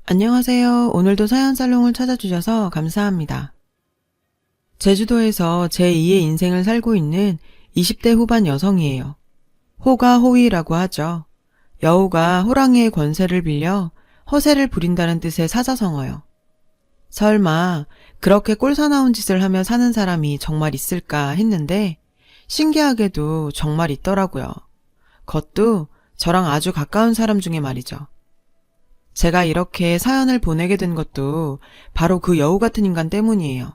안녕하세요. 오늘도 사연살롱을 찾아주셔서 감사합니다. 제주도에서 제2의 인생을 살고 있는 20대 후반 여성이에요. 호가 호위라고 하죠. 여우가 호랑이의 권세를 빌려 허세를 부린다는 뜻의 사자성어요. 설마 그렇게 꼴사나운 짓을 하며 사는 사람이 정말 있을까 했는데 신기하게도 정말 있더라고요. 그것도 저랑 아주 가까운 사람 중에 말이죠. 제가 이렇게 사연을 보내게 된 것도 바로 그 여우 같은 인간 때문이에요.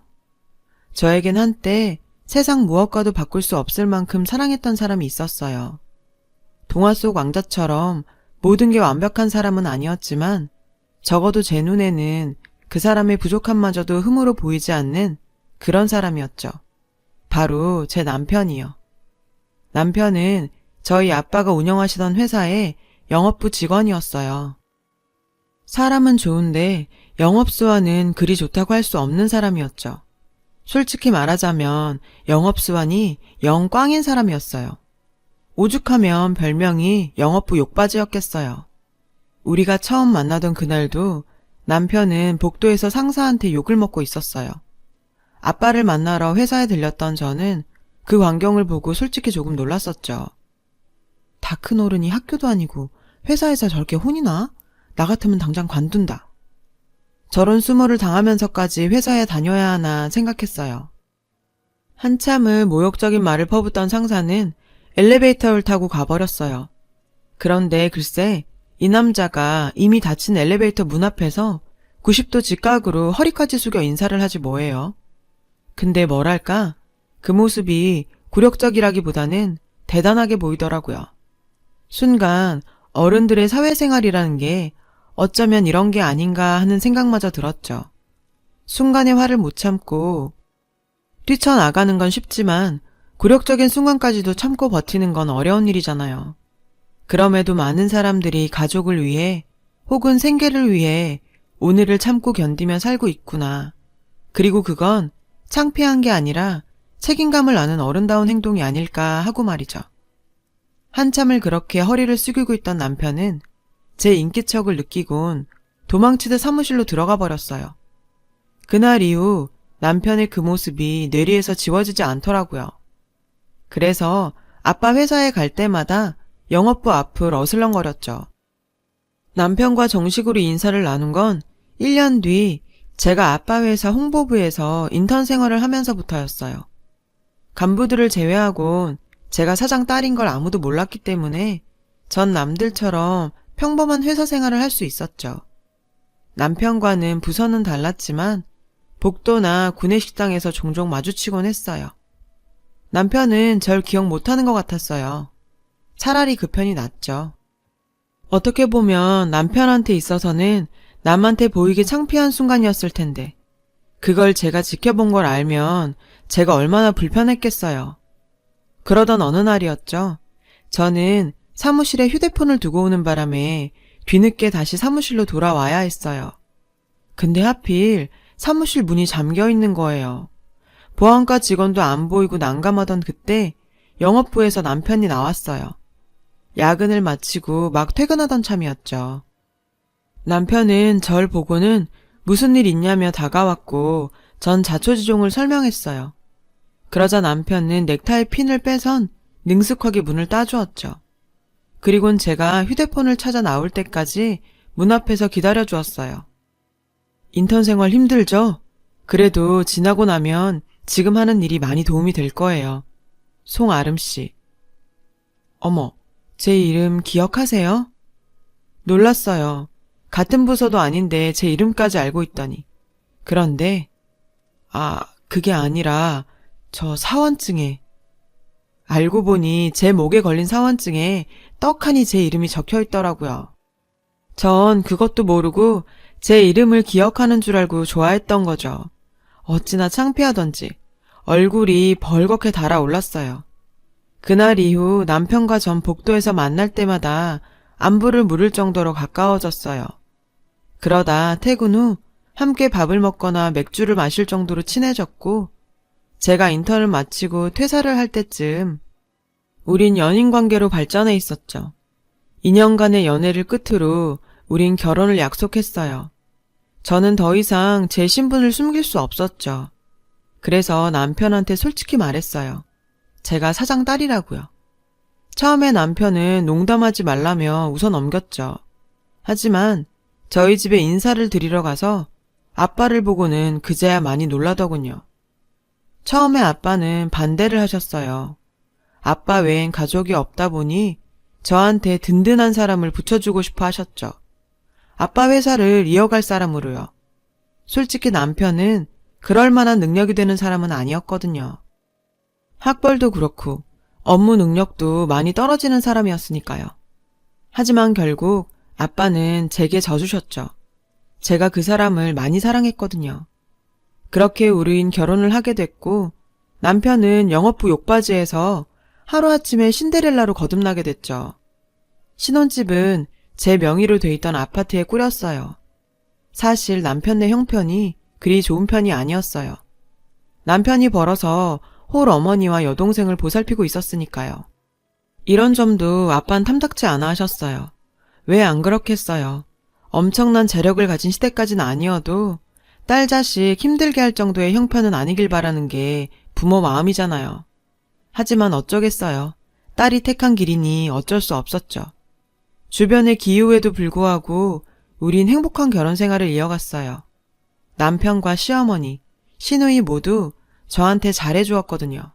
저에겐 한때 세상 무엇과도 바꿀 수 없을 만큼 사랑했던 사람이 있었어요. 동화 속 왕자처럼 모든 게 완벽한 사람은 아니었지만 적어도 제 눈에는 그 사람의 부족함마저도 흠으로 보이지 않는 그런 사람이었죠. 바로 제 남편이요. 남편은 저희 아빠가 운영하시던 회사의 영업부 직원이었어요. 사람은 좋은데 영업수완은 그리 좋다고 할 수 없는 사람이었죠. 솔직히 말하자면 영업수완이 영 꽝인 사람이었어요. 오죽하면 별명이 영업부 욕바지였겠어요. 우리가 처음 만나던 그날도 남편은 복도에서 상사한테 욕을 먹고 있었어요. 아빠를 만나러 회사에 들렸던 저는 그 광경을 보고 솔직히 조금 놀랐었죠. 다 큰 어른이 학교도 아니고 회사에서 저렇게 혼이나? 나 같으면 당장 관둔다. 저런 수모를 당하면서까지 회사에 다녀야 하나 생각했어요. 한참을 모욕적인 말을 퍼붓던 상사는 엘리베이터를 타고 가버렸어요. 그런데 글쎄 이 남자가 이미 닫힌 엘리베이터 문 앞에서 90도 직각으로 허리까지 숙여 인사를 하지 뭐예요. 근데 뭐랄까 그 모습이 굴욕적이라기보다는 대단하게 보이더라고요. 순간 어른들의 사회생활이라는 게 어쩌면 이런 게 아닌가 하는 생각마저 들었죠. 순간의 화를 못 참고 뛰쳐나가는 건 쉽지만 굴욕적인 순간까지도 참고 버티는 건 어려운 일이잖아요. 그럼에도 많은 사람들이 가족을 위해 혹은 생계를 위해 오늘을 참고 견디며 살고 있구나. 그리고 그건 창피한 게 아니라 책임감을 아는 어른다운 행동이 아닐까 하고 말이죠. 한참을 그렇게 허리를 숙이고 있던 남편은 제 인기척을 느끼곤 도망치듯 사무실로 들어가 버렸어요. 그날 이후 남편의 그 모습이 뇌리에서 지워지지 않더라고요. 그래서 아빠 회사에 갈 때마다 영업부 앞을 어슬렁거렸죠. 남편과 정식으로 인사를 나눈 건 1년 뒤 제가 아빠 회사 홍보부에서 인턴 생활을 하면서부터였어요. 간부들을 제외하곤 제가 사장 딸인 걸 아무도 몰랐기 때문에 전 남들처럼 평범한 회사 생활을 할 수 있었죠. 남편과는 부서는 달랐지만 복도나 구내식당에서 종종 마주치곤 했어요. 남편은 절 기억 못하는 것 같았어요. 차라리 그 편이 낫죠. 어떻게 보면 남편한테 있어서는 남한테 보이기 창피한 순간이었을 텐데 그걸 제가 지켜본 걸 알면 제가 얼마나 불편했겠어요. 그러던 어느 날이었죠. 저는 사무실에 휴대폰을 두고 오는 바람에 뒤늦게 다시 사무실로 돌아와야 했어요. 근데 하필 사무실 문이 잠겨 있는 거예요. 보안과 직원도 안 보이고 난감하던 그때 영업부에서 남편이 나왔어요. 야근을 마치고 막 퇴근하던 참이었죠. 남편은 절 보고는 무슨 일 있냐며 다가왔고 전 자초지종을 설명했어요. 그러자 남편은 넥타이 핀을 빼선 능숙하게 문을 따주었죠. 그리곤 제가 휴대폰을 찾아 나올 때까지 문 앞에서 기다려주었어요. 인턴 생활 힘들죠? 그래도 지나고 나면 지금 하는 일이 많이 도움이 될 거예요. 송아름씨. 어머, 제 이름 기억하세요? 놀랐어요. 같은 부서도 아닌데 제 이름까지 알고 있다니. 그런데 그게 아니라 저 사원증에 알고 보니 제 목에 걸린 사원증에 떡하니 제 이름이 적혀 있더라고요. 전 그것도 모르고 제 이름을 기억하는 줄 알고 좋아했던 거죠. 어찌나 창피하던지 얼굴이 벌겋게 달아올랐어요. 그날 이후 남편과 전 복도에서 만날 때마다 안부를 물을 정도로 가까워졌어요. 그러다 퇴근 후 함께 밥을 먹거나 맥주를 마실 정도로 친해졌고 제가 인턴을 마치고 퇴사를 할 때쯤 우린 연인 관계로 발전해 있었죠. 2년간의 연애를 끝으로 우린 결혼을 약속했어요. 저는 더 이상 제 신분을 숨길 수 없었죠. 그래서 남편한테 솔직히 말했어요. 제가 사장 딸이라고요. 처음에 남편은 농담하지 말라며 웃어 넘겼죠. 하지만 저희 집에 인사를 드리러 가서 아빠를 보고는 그제야 많이 놀라더군요. 처음에 아빠는 반대를 하셨어요. 아빠 외엔 가족이 없다 보니 저한테 든든한 사람을 붙여주고 싶어 하셨죠. 아빠 회사를 이어갈 사람으로요. 솔직히 남편은 그럴 만한 능력이 되는 사람은 아니었거든요. 학벌도 그렇고 업무 능력도 많이 떨어지는 사람이었으니까요. 하지만 결국 아빠는 제게 져주셨죠. 제가 그 사람을 많이 사랑했거든요. 그렇게 우린 결혼을 하게 됐고 남편은 영업부 욕바지에서 하루아침에 신데렐라로 거듭나게 됐죠. 신혼집은 제 명의로 돼 있던 아파트에 꾸렸어요. 사실 남편네 형편이 그리 좋은 편이 아니었어요. 남편이 벌어서 홀 어머니와 여동생을 보살피고 있었으니까요. 이런 점도 아빠는 탐탁치 않아 하셨어요. 왜 안 그렇겠어요. 엄청난 재력을 가진 시대까지는 아니어도 딸 자식 힘들게 할 정도의 형편은 아니길 바라는 게 부모 마음이잖아요. 하지만 어쩌겠어요. 딸이 택한 길이니 어쩔 수 없었죠. 주변의 기우에도 불구하고 우린 행복한 결혼 생활을 이어갔어요. 남편과 시어머니, 시누이 모두 저한테 잘해주었거든요.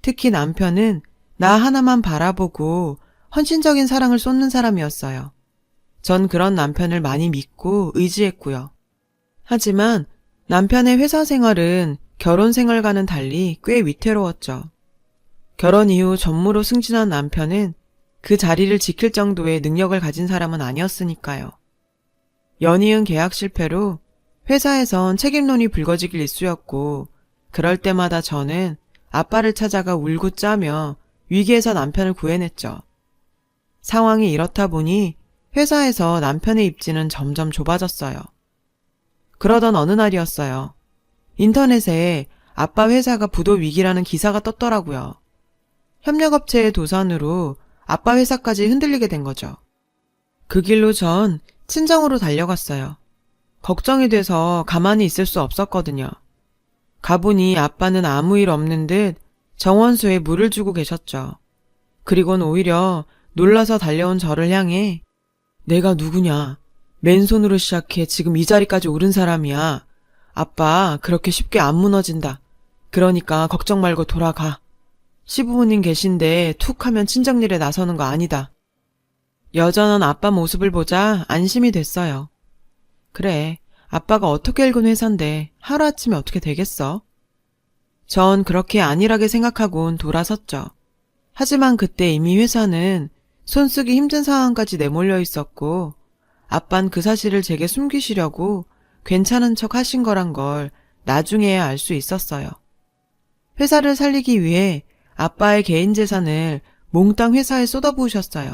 특히 남편은 나 하나만 바라보고 헌신적인 사랑을 쏟는 사람이었어요. 전 그런 남편을 많이 믿고 의지했고요. 하지만 남편의 회사 생활은 결혼 생활과는 달리 꽤 위태로웠죠. 결혼 이후 전무로 승진한 남편은 그 자리를 지킬 정도의 능력을 가진 사람은 아니었으니까요. 연이은 계약 실패로 회사에선 책임론이 불거지길 일쑤였고 그럴 때마다 저는 아빠를 찾아가 울고 짜며 위기에서 남편을 구해냈죠. 상황이 이렇다 보니 회사에서 남편의 입지는 점점 좁아졌어요. 그러던 어느 날이었어요. 인터넷에 아빠 회사가 부도 위기라는 기사가 떴더라고요. 협력업체의 도산으로 아빠 회사까지 흔들리게 된 거죠. 그 길로 전 친정으로 달려갔어요. 걱정이 돼서 가만히 있을 수 없었거든요. 가보니 아빠는 아무 일 없는 듯 정원수에 물을 주고 계셨죠. 그리곤 오히려 놀라서 달려온 저를 향해 내가 누구냐? 맨손으로 시작해 지금 이 자리까지 오른 사람이야. 아빠 그렇게 쉽게 안 무너진다. 그러니까 걱정 말고 돌아가. 시부모님 계신데 툭 하면 친정일에 나서는 거 아니다. 여전한 아빠 모습을 보자 안심이 됐어요. 그래, 아빠가 어떻게 읽은 회사인데 하루아침에 어떻게 되겠어? 전 그렇게 안일하게 생각하곤 돌아섰죠. 하지만 그때 이미 회사는 손쓰기 힘든 상황까지 내몰려 있었고 아빤 그 사실을 제게 숨기시려고 괜찮은 척 하신 거란 걸 나중에야 알 수 있었어요. 회사를 살리기 위해 아빠의 개인 재산을 몽땅 회사에 쏟아부으셨어요.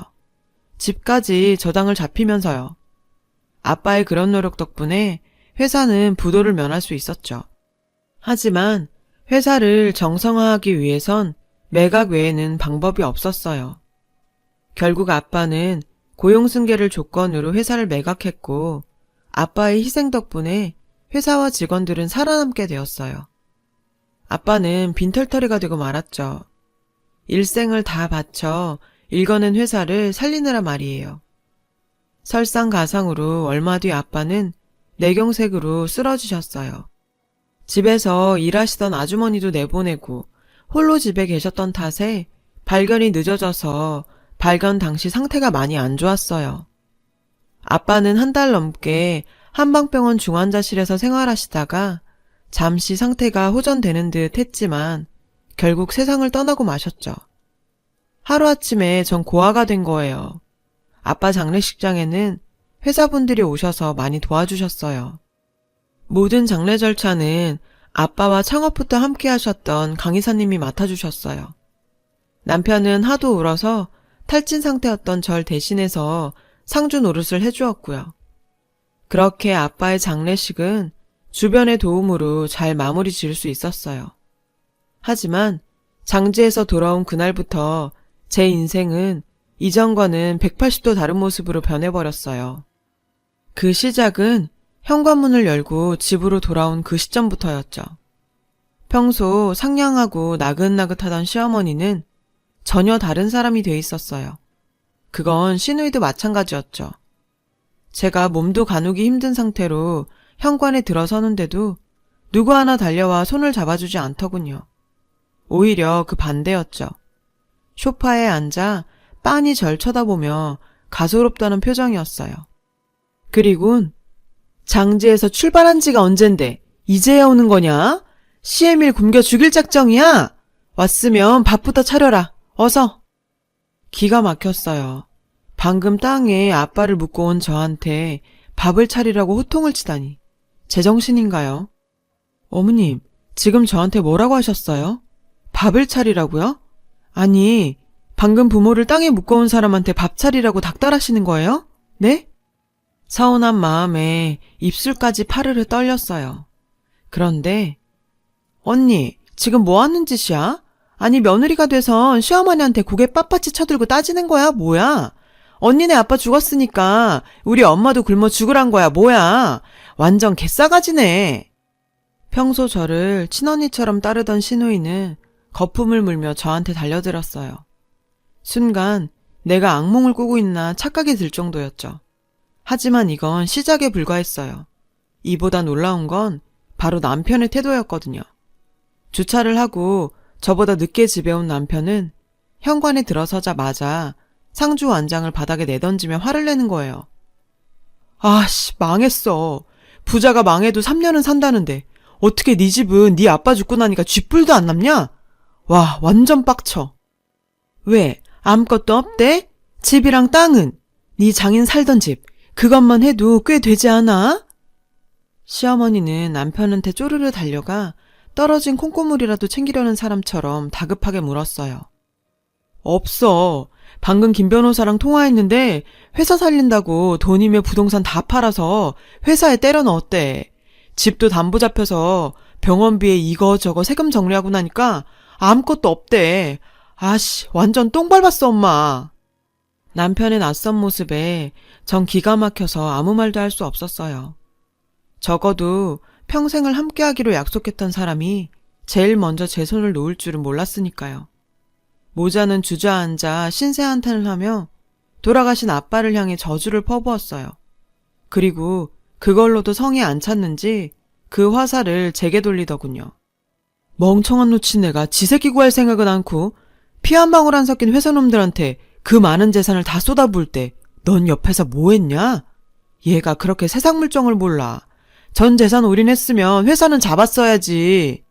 집까지 저당을 잡히면서요. 아빠의 그런 노력 덕분에 회사는 부도를 면할 수 있었죠. 하지만 회사를 정상화하기 위해선 매각 외에는 방법이 없었어요. 결국 아빠는 고용승계를 조건으로 회사를 매각했고 아빠의 희생 덕분에 회사와 직원들은 살아남게 되었어요. 아빠는 빈털터리가 되고 말았죠. 일생을 다 바쳐 일궈낸 회사를 살리느라 말이에요. 설상가상으로 얼마 뒤 아빠는 뇌경색으로 쓰러지셨어요. 집에서 일하시던 아주머니도 내보내고 홀로 집에 계셨던 탓에 발견이 늦어져서 발견 당시 상태가 많이 안 좋았어요. 아빠는 한 달 넘게 한방병원 중환자실에서 생활하시다가 잠시 상태가 호전되는 듯 했지만 결국 세상을 떠나고 마셨죠. 하루아침에 전 고아가 된 거예요. 아빠 장례식장에는 회사분들이 오셔서 많이 도와주셨어요. 모든 장례 절차는 아빠와 창업부터 함께 하셨던 강 이사님이 맡아주셨어요. 남편은 하도 울어서 탈진 상태였던 절 대신해서 상주 노릇을 해주었고요. 그렇게 아빠의 장례식은 주변의 도움으로 잘 마무리 지을 수 있었어요. 하지만 장지에서 돌아온 그날부터 제 인생은 이전과는 180도 다른 모습으로 변해버렸어요. 그 시작은 현관문을 열고 집으로 돌아온 그 시점부터였죠. 평소 상냥하고 나긋나긋하던 시어머니는 전혀 다른 사람이 돼 있었어요. 그건 시누이도 마찬가지였죠. 제가 몸도 가누기 힘든 상태로 현관에 들어서는데도 누구 하나 달려와 손을 잡아주지 않더군요. 오히려 그 반대였죠. 소파에 앉아 빤히 절 쳐다보며 가소롭다는 표정이었어요. 그리곤 장지에서 출발한 지가 언젠데 이제야 오는 거냐? CM일 굶겨 죽일 작정이야? 왔으면 밥부터 차려라. 어서. 기가 막혔어요. 방금 땅에 아빠를 묻고 온 저한테 밥을 차리라고 호통을 치다니. 제정신인가요? 어머님, 지금 저한테 뭐라고 하셨어요? 밥을 차리라고요? 아니, 방금 부모를 땅에 묶어온 사람한테 밥 차리라고 닥달하시는 거예요? 네? 서운한 마음에 입술까지 파르르 떨렸어요. 그런데 언니, 지금 뭐 하는 짓이야? 아니, 며느리가 돼선 시어머니한테 고개 빳빳이 쳐들고 따지는 거야? 뭐야? 언니네 아빠 죽었으니까 우리 엄마도 굶어 죽으란 거야? 뭐야? 완전 개싸가지네. 평소 저를 친언니처럼 따르던 시누이는 거품을 물며 저한테 달려들었어요. 순간 내가 악몽을 꾸고 있나 착각이 들 정도였죠. 하지만 이건 시작에 불과했어요. 이보다 놀라운 건 바로 남편의 태도였거든요. 주차를 하고 저보다 늦게 집에 온 남편은 현관에 들어서자마자 상주 완장을 바닥에 내던지며 화를 내는 거예요. 아씨, 망했어. 부자가 망해도 3년은 산다는데 어떻게 네 집은 네 아빠 죽고 나니까 쥐뿔도 안 남냐? 와, 완전 빡쳐. 왜? 아무것도 없대? 집이랑 땅은? 네 장인 살던 집, 그것만 해도 꽤 되지 않아? 시어머니는 남편한테 쪼르르 달려가 떨어진 콩고물이라도 챙기려는 사람처럼 다급하게 물었어요. 없어. 방금 김 변호사랑 통화했는데 회사 살린다고 돈이며 부동산 다 팔아서 회사에 때려 넣었대. 집도 담보 잡혀서 병원비에 이거저거 세금 정리하고 나니까 아무것도 없대. 아씨, 완전 똥 밟았어, 엄마. 남편의 낯선 모습에 전 기가 막혀서 아무 말도 할 수 없었어요. 적어도 평생을 함께하기로 약속했던 사람이 제일 먼저 제 손을 놓을 줄은 몰랐으니까요. 모자는 주저앉아 신세한탄을 하며 돌아가신 아빠를 향해 저주를 퍼부었어요. 그리고 그걸로도 성이 안 찼는지 그 화살을 제게 돌리더군요. 멍청한 놓친애가 지 새끼 구할 생각은 않고 피 한 방울 안 섞인 회사놈들한테 그 많은 재산을 다 쏟아부을 때 넌 옆에서 뭐 했냐? 얘가 그렇게 세상 물정을 몰라. 전 재산 올인했으면 회사는 잡았어야지.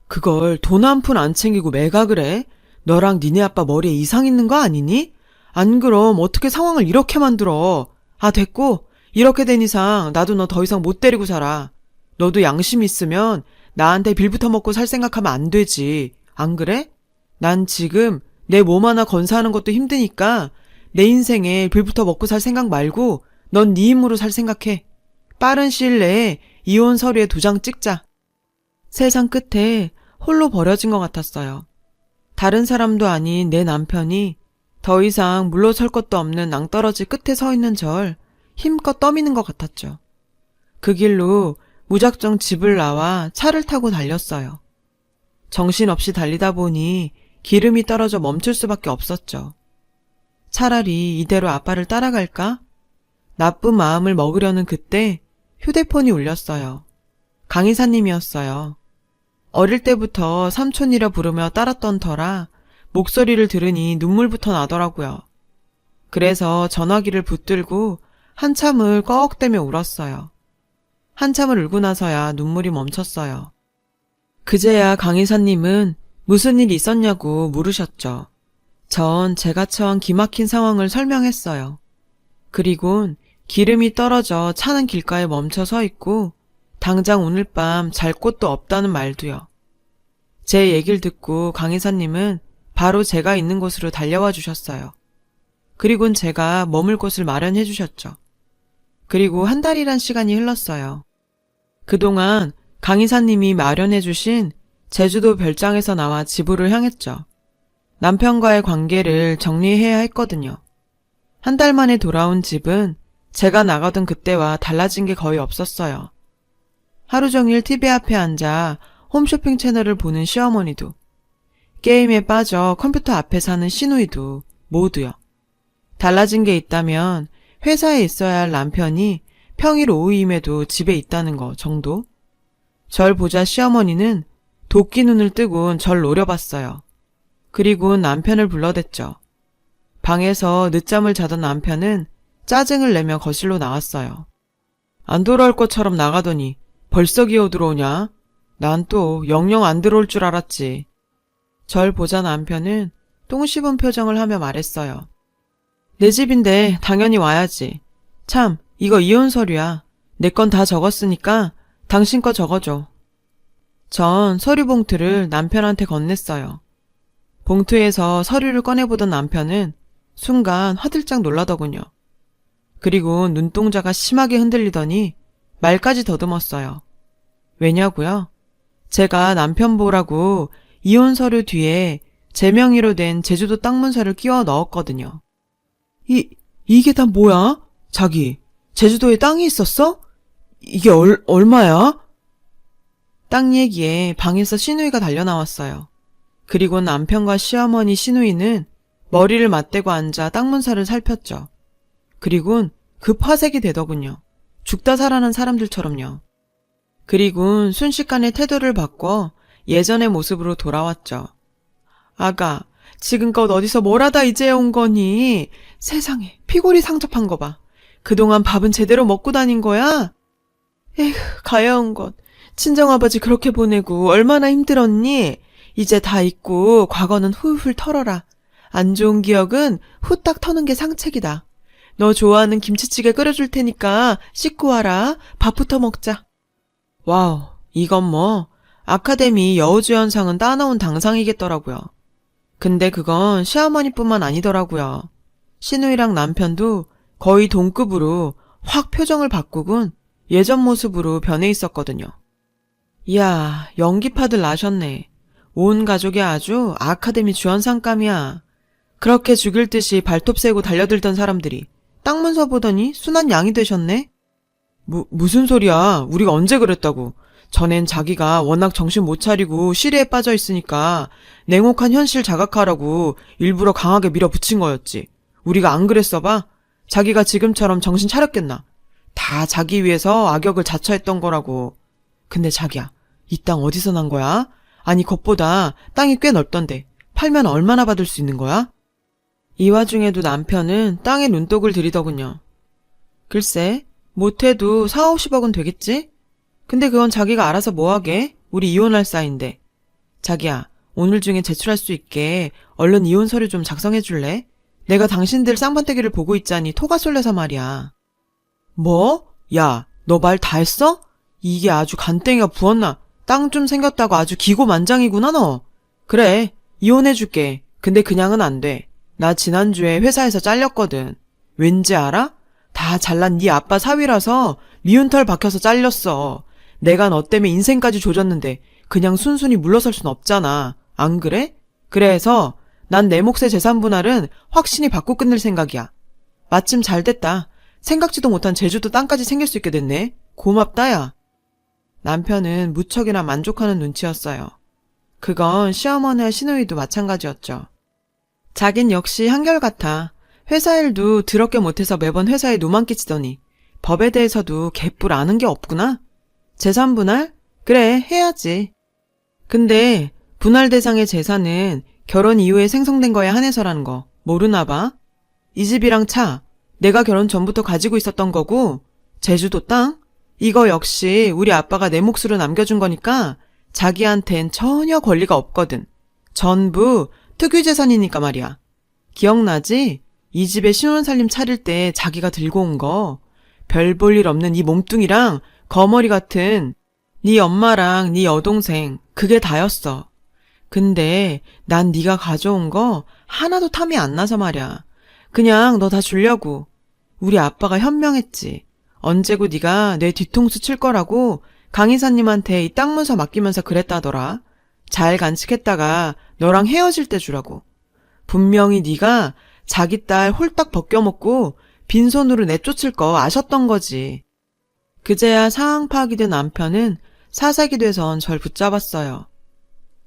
그걸 돈 한 푼 안 챙기고 매각을 해? 너랑 니네 아빠 머리에 이상 있는 거 아니니? 안 그럼 어떻게 상황을 이렇게 만들어? 아, 됐고. 이렇게 된 이상 나도 너 더 이상 못 데리고 살아. 너도 양심 있으면 나한테 빌부터 먹고 살 생각하면 안 되지. 안 그래? 난 지금 내 몸 하나 건사하는 것도 힘드니까 내 인생에 빌부터 먹고 살 생각 말고 넌 네 힘으로 살 생각해. 빠른 시일 내에 이혼 서류에 도장 찍자. 세상 끝에 홀로 버려진 것 같았어요. 다른 사람도 아닌 내 남편이 더 이상 물러설 것도 없는 낭떠러지 끝에 서 있는 절 힘껏 떠미는 것 같았죠. 그 길로 무작정 집을 나와 차를 타고 달렸어요. 정신없이 달리다 보니 기름이 떨어져 멈출 수밖에 없었죠. 차라리 이대로 아빠를 따라갈까? 나쁜 마음을 먹으려는 그때 휴대폰이 울렸어요. 강 이사님이었어요. 어릴 때부터 삼촌이라 부르며 따랐던 터라 목소리를 들으니 눈물부터 나더라고요. 그래서 전화기를 붙들고 한참을 꺽대며 울었어요. 한참을 울고 나서야 눈물이 멈췄어요. 그제야 강 이사님은 무슨 일이 있었냐고 물으셨죠. 전 제가 처한 기막힌 상황을 설명했어요. 그리곤 기름이 떨어져 차는 길가에 멈춰 서 있고 당장 오늘 밤 잘 곳도 없다는 말도요. 제 얘기를 듣고 강 이사님은 바로 제가 있는 곳으로 달려와 주셨어요. 그리곤 제가 머물 곳을 마련해 주셨죠. 그리고 한 달이란 시간이 흘렀어요. 그동안 강 이사님이 마련해 주신 제주도 별장에서 나와 집으로 향했죠. 남편과의 관계를 정리해야 했거든요. 한 달 만에 돌아온 집은 제가 나가던 그때와 달라진 게 거의 없었어요. 하루 종일 TV 앞에 앉아 홈쇼핑 채널을 보는 시어머니도, 게임에 빠져 컴퓨터 앞에 사는 시누이도 모두요. 달라진 게 있다면 회사에 있어야 할 남편이 평일 오후임에도 집에 있다는 거 정도? 절 보자 시어머니는 도끼 눈을 뜨곤 절 노려봤어요. 그리고 남편을 불러댔죠. 방에서 늦잠을 자던 남편은 짜증을 내며 거실로 나왔어요. 안 돌아올 것처럼 나가더니 벌써 기어 들어오냐? 난 또 영영 안 들어올 줄 알았지. 절 보자 남편은 똥 씹은 표정을 하며 말했어요. 내 집인데 당연히 와야지. 참, 이거 이혼 서류야. 내 건 다 적었으니까 당신 거 적어줘. 전 서류 봉투를 남편한테 건넸어요. 봉투에서 서류를 꺼내보던 남편은 순간 화들짝 놀라더군요. 그리고 눈동자가 심하게 흔들리더니 말까지 더듬었어요. 왜냐고요? 제가 남편 보라고 이혼 서류 뒤에 제 명의로 된 제주도 땅 문서를 끼워 넣었거든요. 이게 다 뭐야? 자기, 제주도에 땅이 있었어? 이게 얼마야? 땅 얘기에 방에서 시누이가 달려나왔어요. 그리고 남편과 시어머니 시누이는 머리를 맞대고 앉아 땅 문서를 살폈죠. 그리곤 급화색이 되더군요. 죽다 살아난 사람들처럼요. 그리곤 순식간에 태도를 바꿔 예전의 모습으로 돌아왔죠. 아가, 지금껏 어디서 뭘 하다 이제 온 거니? 세상에, 피골이 상접한 거 봐. 그동안 밥은 제대로 먹고 다닌 거야? 에휴, 가여운 것. 친정아버지 그렇게 보내고 얼마나 힘들었니? 이제 다 잊고 과거는 훌훌 털어라. 안 좋은 기억은 후딱 터는 게 상책이다. 너 좋아하는 김치찌개 끓여줄 테니까 씻고 와라. 밥부터 먹자. 와우, 이건 뭐 아카데미 여우주연상은 따놓은 당상이겠더라고요. 근데 그건 시어머니뿐만 아니더라고요. 시누이랑 남편도 거의 동급으로 확 표정을 바꾸곤 예전 모습으로 변해 있었거든요. 이야, 연기파들 나셨네. 온 가족이 아주 아카데미 주연상감이야. 그렇게 죽일 듯이 발톱 세고 달려들던 사람들이 땅 문서 보더니 순한 양이 되셨네? 무슨 소리야. 우리가 언제 그랬다고. 전엔 자기가 워낙 정신 못 차리고 시리에 빠져 있으니까 냉혹한 현실 자각하라고 일부러 강하게 밀어붙인 거였지. 우리가 안 그랬어 봐? 자기가 지금처럼 정신 차렸겠나? 다 자기 위해서 악역을 자처했던 거라고. 근데 자기야, 이 땅 어디서 난 거야? 아니 겉보다 땅이 꽤 넓던데 팔면 얼마나 받을 수 있는 거야? 이 와중에도 남편은 땅에 눈독을 들이더군요. 글쎄, 못해도 4, 50억은 되겠지? 근데 그건 자기가 알아서 뭐하게? 우리 이혼할 사이인데. 자기야, 오늘 중에 제출할 수 있게 얼른 이혼 서류 좀 작성해 줄래? 내가 당신들 쌍번떼기를 보고 있자니 토가 쏠려서 말이야. 뭐? 야, 너 말 다 했어? 이게 아주 간땡이가 부었나? 땅 좀 생겼다고 아주 기고만장이구나 너. 그래, 이혼해줄게. 근데 그냥은 안 돼. 나 지난주에 회사에서 잘렸거든. 왠지 알아? 다 잘난 네 아빠 사위라서 미운 털 박혀서 잘렸어. 내가 너 때문에 인생까지 조졌는데 그냥 순순히 물러설 순 없잖아. 안 그래? 그래서 난 내 몫의 재산 분할은 확신히 받고 끝낼 생각이야. 마침 잘 됐다. 생각지도 못한 제주도 땅까지 생길 수 있게 됐네. 고맙다 야. 남편은 무척이나 만족하는 눈치였어요. 그건 시어머니와 시누이도 마찬가지였죠. 자긴 역시 한결같아. 회사 일도 더럽게 못해서 매번 회사에 노만 끼치더니 법에 대해서도 개뿔 아는 게 없구나. 재산 분할? 그래, 해야지. 근데 분할 대상의 재산은 결혼 이후에 생성된 거에 한해서라는 거 모르나 봐? 이 집이랑 차, 내가 결혼 전부터 가지고 있었던 거고 제주도 땅? 이거 역시 우리 아빠가 내 몫으로 남겨준 거니까 자기한텐 전혀 권리가 없거든. 전부 특유재산이니까 말이야. 기억나지? 이 집에 신혼살림 차릴 때 자기가 들고 온 거. 별 볼 일 없는 이 몸뚱이랑 거머리 같은 네 엄마랑 네 여동생 그게 다였어. 근데 난 네가 가져온 거 하나도 탐이 안 나서 말이야. 그냥 너 다 주려고. 우리 아빠가 현명했지. 언제고 네가 내 뒤통수 칠 거라고 강 이사님한테 이 땅 문서 맡기면서 그랬다더라. 잘 간직했다가 너랑 헤어질 때 주라고. 분명히 네가 자기 딸 홀딱 벗겨먹고 빈손으로 내쫓을 거 아셨던 거지. 그제야 상황 파악이 된 남편은 사색이 돼선 절 붙잡았어요.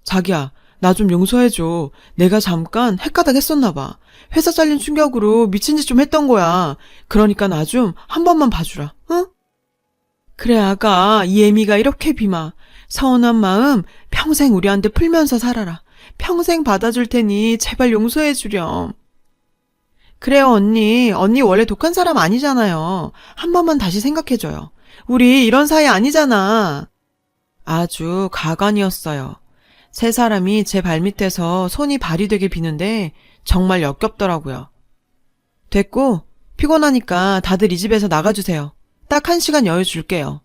자기야, 나 좀 용서해줘. 내가 잠깐 헷가닥 했었나 봐. 회사 잘린 충격으로 미친 짓 좀 했던 거야. 그러니까 나 좀 한 번만 봐주라, 응? 그래, 아가, 이 애미가 이렇게 비마. 서운한 마음 평생 우리한테 풀면서 살아라. 평생 받아줄 테니 제발 용서해주렴. 그래요, 언니. 언니 원래 독한 사람 아니잖아요. 한 번만 다시 생각해줘요. 우리 이런 사이 아니잖아. 아주 가관이었어요. 세 사람이 제 발밑에서 손이 발이 되게 비는데 정말 역겹더라고요. 됐고, 피곤하니까 다들 이 집에서 나가주세요. 딱 1시간 여유 줄게요.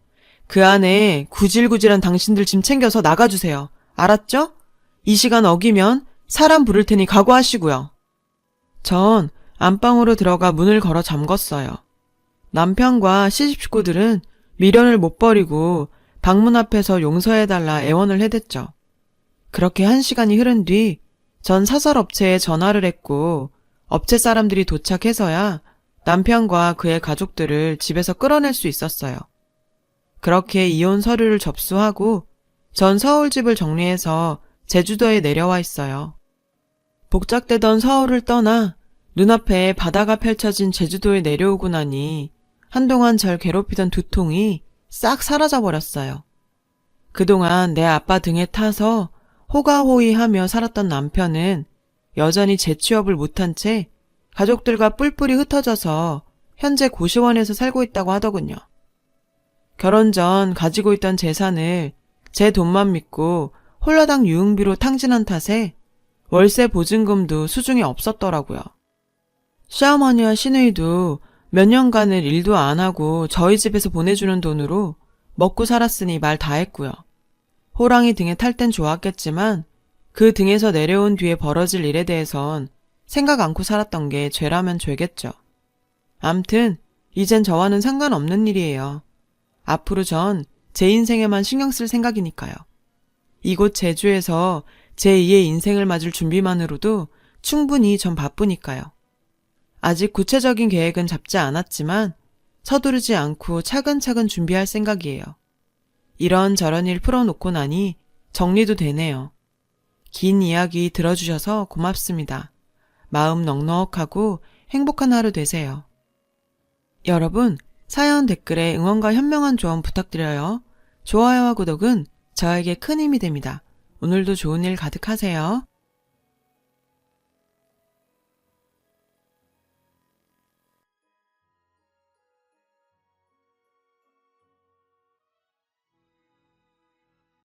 그 안에 구질구질한 당신들 짐 챙겨서 나가주세요. 알았죠? 이 시간 어기면 사람 부를 테니 각오하시고요. 전 안방으로 들어가 문을 걸어 잠궜어요. 남편과 시집 식구들은 미련을 못 버리고 방문 앞에서 용서해달라 애원을 해댔죠. 그렇게 1시간이 흐른 뒤 전 사설업체에 전화를 했고 업체 사람들이 도착해서야 남편과 그의 가족들을 집에서 끌어낼 수 있었어요. 그렇게 이혼 서류를 접수하고 전 서울집을 정리해서 제주도에 내려와 있어요. 복작되던 서울을 떠나 눈앞에 바다가 펼쳐진 제주도에 내려오고 나니 한동안 절 괴롭히던 두통이 싹 사라져버렸어요. 그동안 내 아빠 등에 타서 호가호위하며 살았던 남편은 여전히 재취업을 못한 채 가족들과 뿔뿔이 흩어져서 현재 고시원에서 살고 있다고 하더군요. 결혼 전 가지고 있던 재산을 제 돈만 믿고 홀라당 유흥비로 탕진한 탓에 월세 보증금도 수중에 없었더라고요. 시어머니와 시누이도 몇 년간을 일도 안 하고 저희 집에서 보내주는 돈으로 먹고 살았으니 말 다 했고요. 호랑이 등에 탈 땐 좋았겠지만 그 등에서 내려온 뒤에 벌어질 일에 대해선 생각 않고 살았던 게 죄라면 죄겠죠. 암튼 이젠 저와는 상관없는 일이에요. 앞으로 전 제 인생에만 신경 쓸 생각이니까요. 이곳 제주에서 제2의 인생을 맞을 준비만으로도 충분히 전 바쁘니까요. 아직 구체적인 계획은 잡지 않았지만 서두르지 않고 차근차근 준비할 생각이에요. 이런저런 일 풀어놓고 나니 정리도 되네요. 긴 이야기 들어주셔서 고맙습니다. 마음 넉넉하고 행복한 하루 되세요. 여러분, 사연 댓글에 응원과 현명한 조언 부탁드려요. 좋아요와 구독은 저에게 큰 힘이 됩니다. 오늘도 좋은 일 가득하세요.